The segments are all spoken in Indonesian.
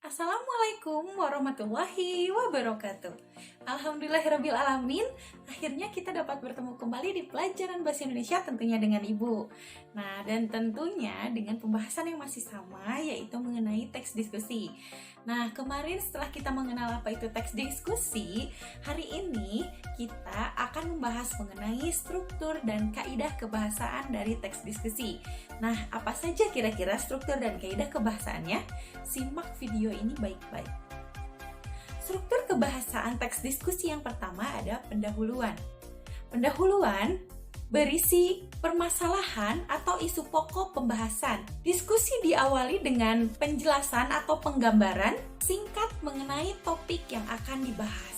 Assalamualaikum warahmatullahi wabarakatuh. Alhamdulillahirrabbilalamin. Akhirnya kita dapat bertemu kembali di pelajaran bahasa Indonesia, tentunya dengan Ibu. Nah, dan tentunya dengan pembahasan yang masih sama, yaitu mengenai teks diskusi. Nah, kemarin setelah kita mengenal apa itu teks diskusi, hari ini kita akan membahas mengenai struktur dan kaidah kebahasaan dari teks diskusi. Nah, apa saja kira-kira struktur dan kaidah kebahasaannya? Simak video ini baik-baik. Struktur kebahasaan teks diskusi yang pertama ada pendahuluan. Pendahuluan berisi permasalahan atau isu pokok pembahasan. Diskusi diawali dengan penjelasan atau penggambaran singkat mengenai topik yang akan dibahas.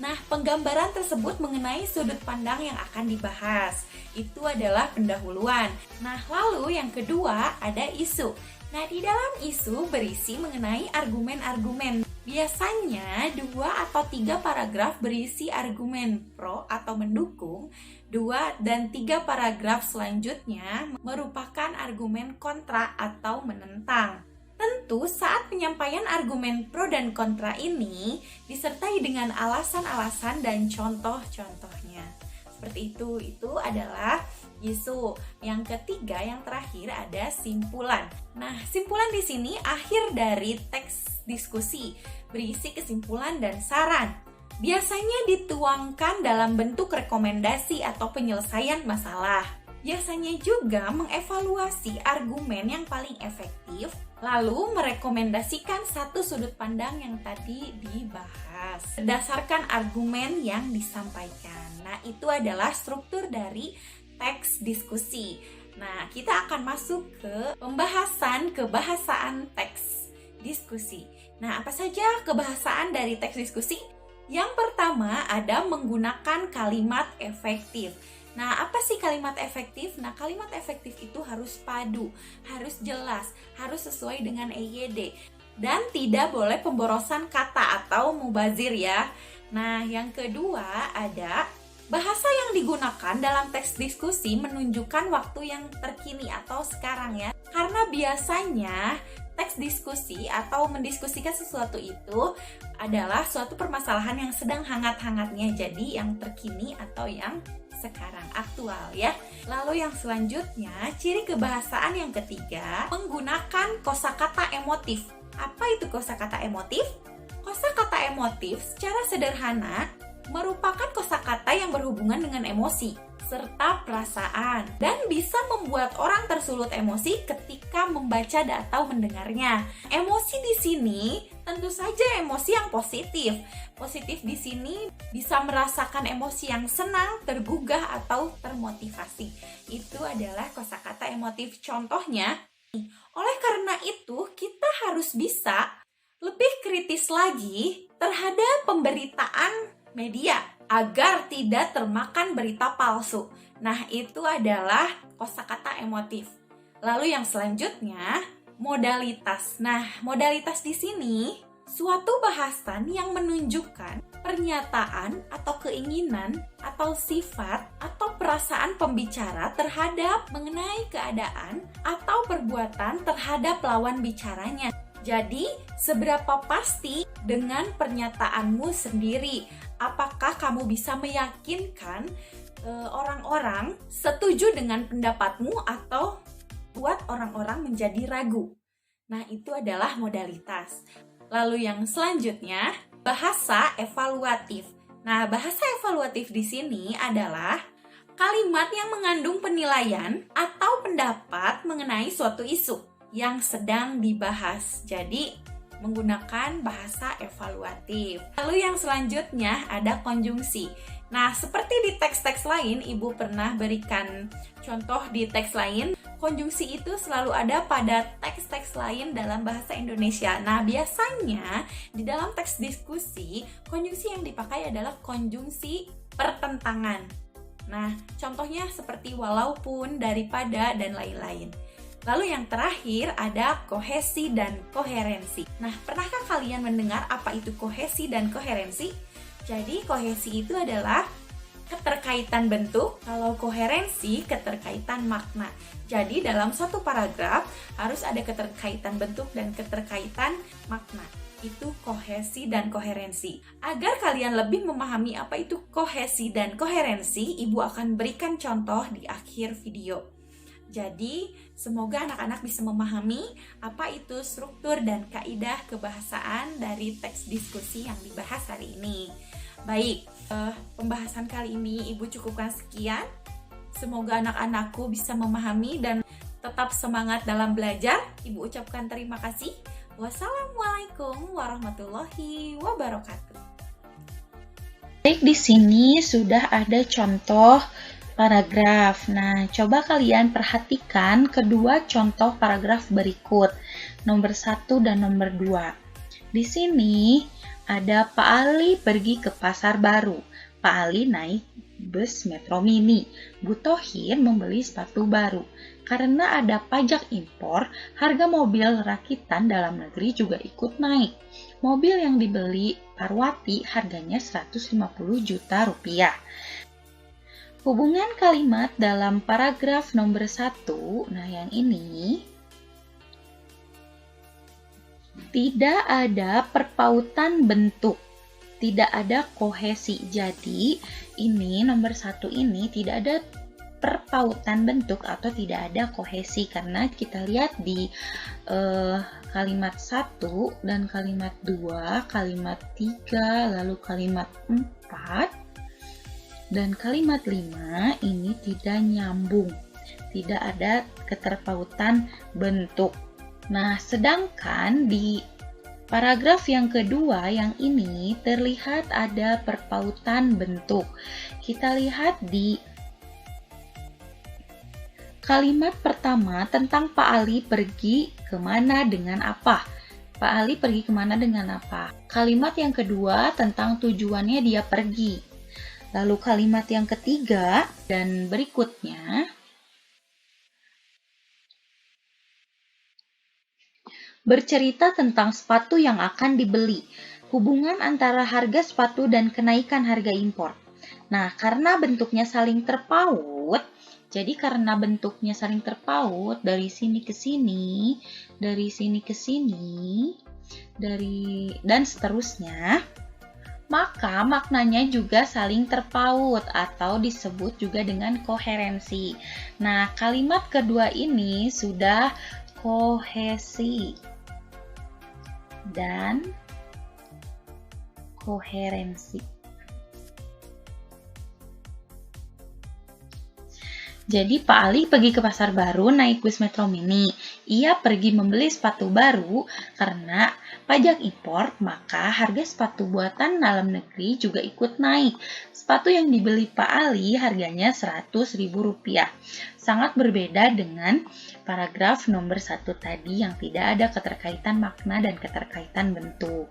Nah, penggambaran tersebut mengenai sudut pandang yang akan dibahas. Itu adalah pendahuluan. Nah, lalu yang kedua ada isu. Nah, di dalam isu berisi mengenai argumen-argumen. Biasanya 2 atau 3 paragraf berisi argumen pro atau mendukung, 2 dan 3 paragraf selanjutnya merupakan argumen kontra atau menentang. Tentu saat penyampaian argumen pro dan kontra ini disertai dengan alasan-alasan dan contoh-contohnya. Seperti itu adalah isu. Yang ketiga, yang terakhir ada simpulan. Nah, simpulan di sini akhir dari teks diskusi, berisi kesimpulan dan saran. Biasanya dituangkan dalam bentuk rekomendasi atau penyelesaian masalah. Biasanya juga mengevaluasi argumen yang paling efektif, lalu merekomendasikan satu sudut pandang yang tadi dibahas berdasarkan argumen yang disampaikan. Nah, itu adalah struktur dari teks diskusi. Nah, kita akan masuk ke pembahasan kebahasaan teks diskusi. Nah, apa saja kebahasaan dari teks diskusi? Yang pertama ada menggunakan kalimat efektif. Nah, apa sih kalimat efektif? Nah, kalimat efektif itu harus padu, harus jelas, harus sesuai dengan EYD. Dan tidak boleh pemborosan kata atau mubazir ya. Nah, yang kedua ada bahasa yang digunakan dalam teks diskusi menunjukkan waktu yang terkini atau sekarang ya. Karena biasanya teks diskusi atau mendiskusikan sesuatu itu adalah suatu permasalahan yang sedang hangat-hangatnya. Jadi yang terkini atau yang sekarang, aktual ya. Lalu yang selanjutnya, ciri kebahasaan yang ketiga, menggunakan kosakata emotif. Apa itu kosakata emotif? Kosakata emotif secara sederhana merupakan kosakata yang berhubungan dengan emosi serta perasaan dan bisa membuat orang tersulut emosi ketika membaca atau mendengarnya. Emosi di sini tentu saja emosi yang positif. Positif di sini bisa merasakan emosi yang senang, tergugah atau termotivasi. Itu adalah kosakata emotif. Contohnya, oleh karena itu kita harus bisa lebih kritis lagi terhadap pemberitaan media agar tidak termakan berita palsu. Nah, itu adalah kosakata emotif. Lalu yang selanjutnya, modalitas. Nah, modalitas di sini suatu bahasan yang menunjukkan pernyataan atau keinginan atau sifat atau perasaan pembicara terhadap mengenai keadaan atau perbuatan terhadap lawan bicaranya. Jadi, seberapa pasti dengan pernyataanmu sendiri? Apakah kamu bisa meyakinkan orang-orang setuju dengan pendapatmu atau buat orang-orang menjadi ragu? Nah, itu adalah modalitas. Lalu yang selanjutnya, bahasa evaluatif. Nah, bahasa evaluatif di sini adalah kalimat yang mengandung penilaian atau pendapat mengenai suatu isu yang sedang dibahas. Jadi, menggunakan bahasa evaluatif. Lalu yang selanjutnya ada konjungsi. Nah, seperti di teks-teks lain, Ibu pernah berikan contoh di teks lain, konjungsi itu selalu ada pada teks-teks lain dalam bahasa Indonesia. Nah, biasanya di dalam teks diskusi, konjungsi yang dipakai adalah konjungsi pertentangan. Nah, contohnya seperti walaupun, daripada, dan lain-lain. Lalu yang terakhir ada kohesi dan koherensi. Nah, pernahkah kalian mendengar apa itu kohesi dan koherensi? Jadi, kohesi itu adalah keterkaitan bentuk, kalau koherensi keterkaitan makna. Jadi dalam suatu paragraf harus ada keterkaitan bentuk dan keterkaitan makna. Itu kohesi dan koherensi. Agar kalian lebih memahami apa itu kohesi dan koherensi, Ibu akan berikan contoh di akhir video. Jadi, semoga anak-anak bisa memahami apa itu struktur dan kaidah kebahasaan dari teks diskusi yang dibahas hari ini. Baik, pembahasan kali ini Ibu cukupkan sekian. Semoga anak-anakku bisa memahami dan tetap semangat dalam belajar. Ibu ucapkan terima kasih. Wassalamualaikum warahmatullahi wabarakatuh. Baik, di sini sudah ada contoh paragraf. Nah, coba kalian perhatikan kedua contoh paragraf berikut, nomor 1 dan nomor 2. Di sini ada Pak Ali pergi ke pasar baru. Pak Ali naik bus Metro Mini. Bu Tohir membeli sepatu baru. Karena ada pajak impor, harga mobil rakitan dalam negeri juga ikut naik. Mobil yang dibeli Parwati harganya 150 juta rupiah. Hubungan kalimat dalam paragraf nomor 1, nah yang ini, tidak ada perpautan bentuk, tidak ada kohesi. Jadi ini nomor 1 ini tidak ada perpautan bentuk atau tidak ada kohesi, karena kita lihat di kalimat 1 dan kalimat 2, kalimat 3, lalu kalimat 4 dan kalimat 5 ini tidak nyambung, tidak ada keterpautan bentuk. Nah, sedangkan di paragraf yang kedua yang ini terlihat ada perpautan bentuk. Kita lihat di kalimat pertama tentang Pak Ali pergi kemana dengan apa. Pak Ali pergi kemana dengan apa. Kalimat yang kedua tentang tujuannya dia pergi. Lalu kalimat yang ketiga dan berikutnya bercerita tentang sepatu yang akan dibeli, hubungan antara harga sepatu dan kenaikan harga impor. Nah, karena bentuknya saling terpaut, jadi karena bentuknya saling terpaut dari sini ke sini, dari sini ke sini, dan seterusnya, maka maknanya juga saling terpaut atau disebut juga dengan koherensi. Nah, kalimat kedua ini sudah kohesi dan koherensi. Jadi Pak Ali pergi ke pasar baru naik bus Metro Mini. Ia pergi membeli sepatu baru karena pajak impor, maka harga sepatu buatan dalam negeri juga ikut naik. Sepatu yang dibeli Pak Ali harganya Rp100.000. Sangat berbeda dengan paragraf nomor 1 tadi yang tidak ada keterkaitan makna dan keterkaitan bentuk.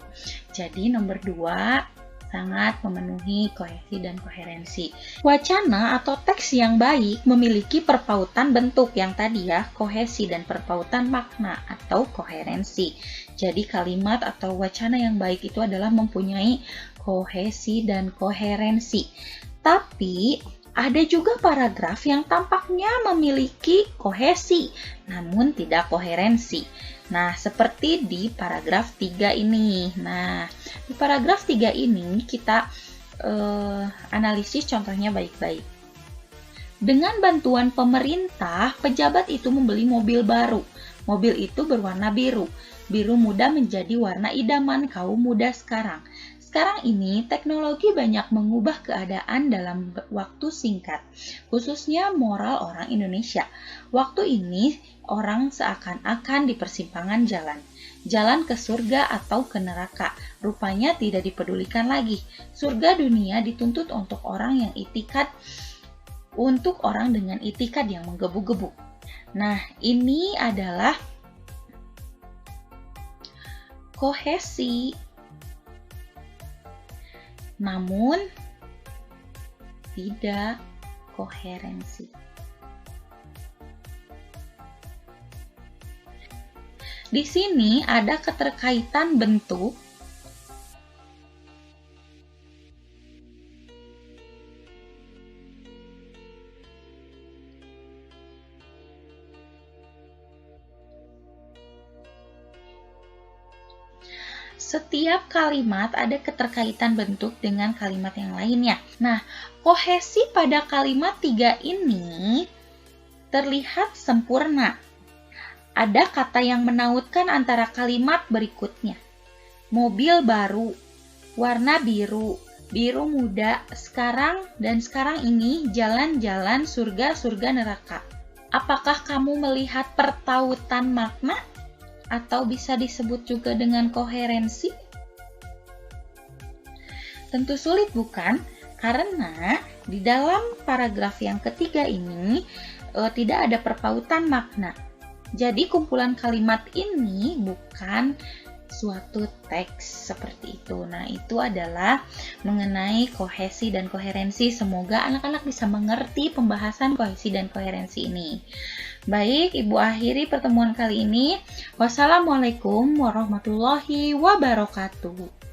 Jadi nomor 2 sangat memenuhi kohesi dan koherensi. Wacana atau teks yang baik memiliki perpautan bentuk yang tadi ya, kohesi dan perpautan makna atau koherensi. Jadi kalimat atau wacana yang baik itu adalah mempunyai kohesi dan koherensi. Tapi ada juga paragraf yang tampaknya memiliki kohesi, namun tidak koherensi. Nah, seperti di paragraf 3 ini. Nah, di paragraf 3 ini kita analisis contohnya baik-baik. Dengan bantuan pemerintah, pejabat itu membeli mobil baru. Mobil itu berwarna biru. Biru muda menjadi warna idaman kaum muda sekarang. Sekarang ini, teknologi banyak mengubah keadaan dalam waktu singkat, khususnya moral orang Indonesia. Waktu ini, orang seakan-akan di persimpangan jalan. Jalan ke surga atau ke neraka, rupanya tidak dipedulikan lagi. Surga dunia dituntut untuk orang yang untuk orang dengan itikat yang menggebu-gebu. Nah, ini adalah kohesi, namun tidak koherensi. Di sini ada keterkaitan bentuk setiap kalimat ada keterkaitan bentuk dengan kalimat yang lainnya. Nah, kohesi pada kalimat 3 ini terlihat sempurna. Ada kata yang menautkan antara kalimat berikutnya. Mobil baru, warna biru, biru muda, sekarang dan sekarang ini, jalan-jalan, surga-surga neraka. Apakah kamu melihat pertautan makna? Atau bisa disebut juga dengan koherensi? Tentu sulit bukan? Karena di dalam paragraf yang ketiga ini tidak ada perpautan makna. Jadi kumpulan kalimat ini bukan suatu teks seperti itu. Nah, itu adalah mengenai kohesi dan koherensi. Semoga anak-anak bisa mengerti pembahasan kohesi dan koherensi ini. Baik, Ibu akhiri pertemuan kali ini. Wassalamualaikum warahmatullahi wabarakatuh.